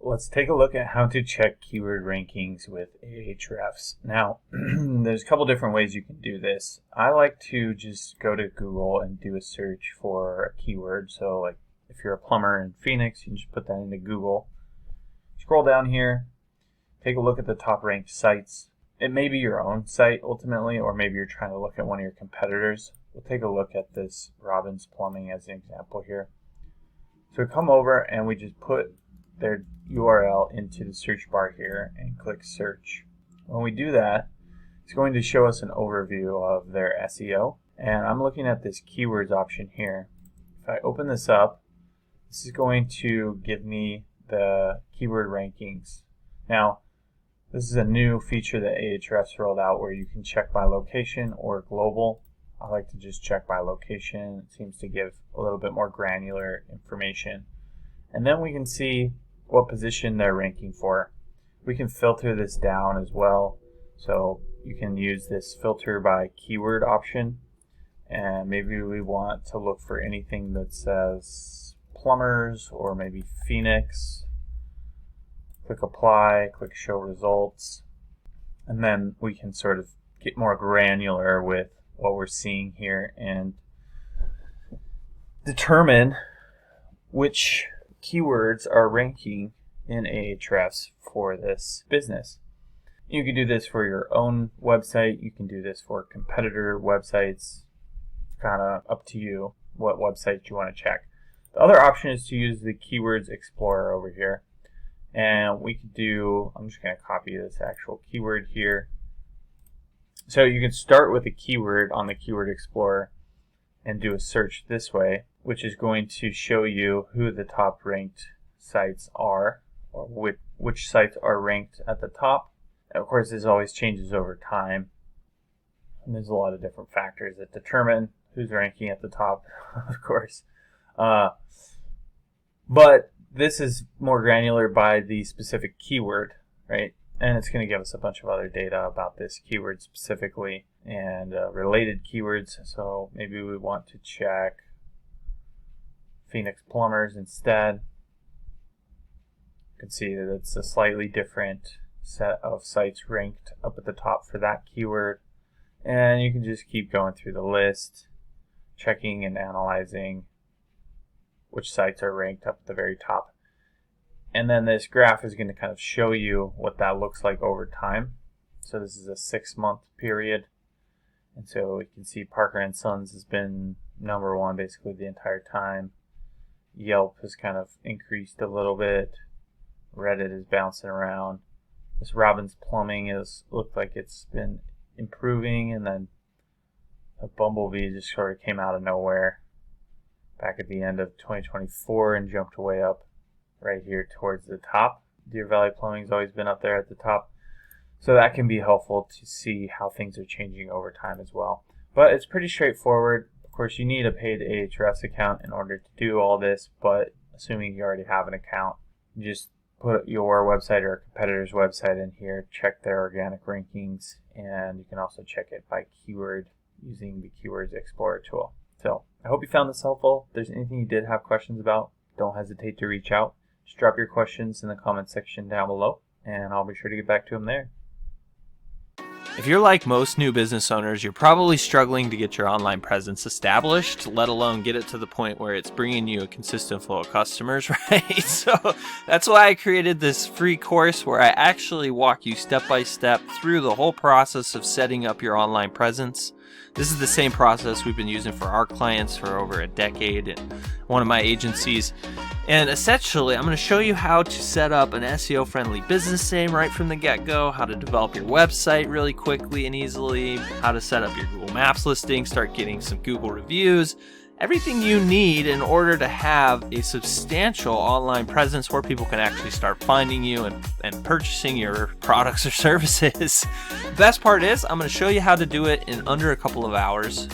Let's take a look at how to check keyword rankings with Ahrefs. Now, there's a couple different ways you can do this. I like to just go to Google and do a search for a keyword. So like if you're a plumber in Phoenix, you can just put that into Google. Scroll down here, take a look at the top ranked sites. It may be your own site ultimately, or maybe you're trying to look at one of your competitors. We'll take a look at this Robbins Plumbing as an example here. So we come over and we just put their URL into the search bar here and click search. When we do that, it's going to show us an overview of their SEO. And I'm looking at this keywords option here. If I open this up, this is going to give me the keyword rankings. Now, this is a new feature that Ahrefs rolled out where you can check by location or global. I like to just check by location. It seems to give a little bit more granular information. And then we can see what position they're ranking for. We can filter this down as well. So you can use this filter by keyword option. And maybe we want to look for anything that says plumbers or maybe Phoenix. Click apply, click show results. And then we can sort of get more granular with what we're seeing here and determine which keywords are ranking in Ahrefs for this business. You can do this for your own website. You can do this for competitor websites. Kind of up to you what websites you want to check. The other option is to use the Keywords Explorer over here. And we could do, I'm just going to copy this actual keyword here. So you can start with a keyword on the Keyword Explorer and do a search this way, which is going to show you who the top ranked sites are, or which sites are ranked at the top. And of course, this always changes over time. And there's a lot of different factors that determine who's ranking at the top, of course. But this is more granular by the specific keyword, right? And it's going to give us a bunch of other data about this keyword specifically and related keywords. So maybe we want to check Phoenix plumbers instead. You can see that it's a slightly different set of sites ranked up at the top for that keyword. And you can just keep going through the list, checking and analyzing which sites are ranked up at the very top. And then this graph is going to kind of show you what that looks like over time. So this is a 6-month period. And so we can see Parker & Sons has been number one basically the entire time. Yelp has kind of increased a little bit. Reddit is bouncing around. This Robbins Plumbing has looked like it's been improving, and then a Bumblebee just sort of came out of nowhere back at the end of 2024 and jumped way up right here towards the top. Deer Valley Plumbing's always been up there at the top. So that can be helpful to see how things are changing over time as well. But it's pretty straightforward. Of course, you need a paid Ahrefs account in order to do all this, but assuming you already have an account, you just put your website or a competitor's website in here, check their organic rankings, and you can also check it by keyword using the Keywords Explorer tool. So I hope you found this helpful. If there's anything you did have questions about, don't hesitate to reach out. Just drop your questions in the comment section down below, and I'll be sure to get back to them there. If you're like most new business owners, you're probably struggling to get your online presence established, let alone get it to the point where it's bringing you a consistent flow of customers, right? So that's why I created this free course where I actually walk you step by step through the whole process of setting up your online presence. This is the same process we've been using for our clients for over a decade at one of my agencies. And essentially, I'm going to show you how to set up an SEO-friendly business name right from the get-go, how to develop your website really quickly and easily, how to set up your Google Maps listing, start getting some Google reviews, everything you need in order to have a substantial online presence where people can actually start finding you and purchasing your products or services. The best part is I'm going to show you how to do it in under a couple of hours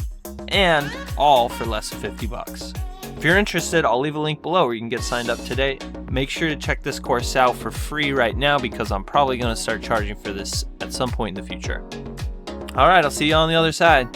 and all for less than $50. If you're interested, I'll leave a link below where you can get signed up today. Make sure to check this course out for free right now because I'm probably going to start charging for this at some point in the future. All right, I'll see you on the other side.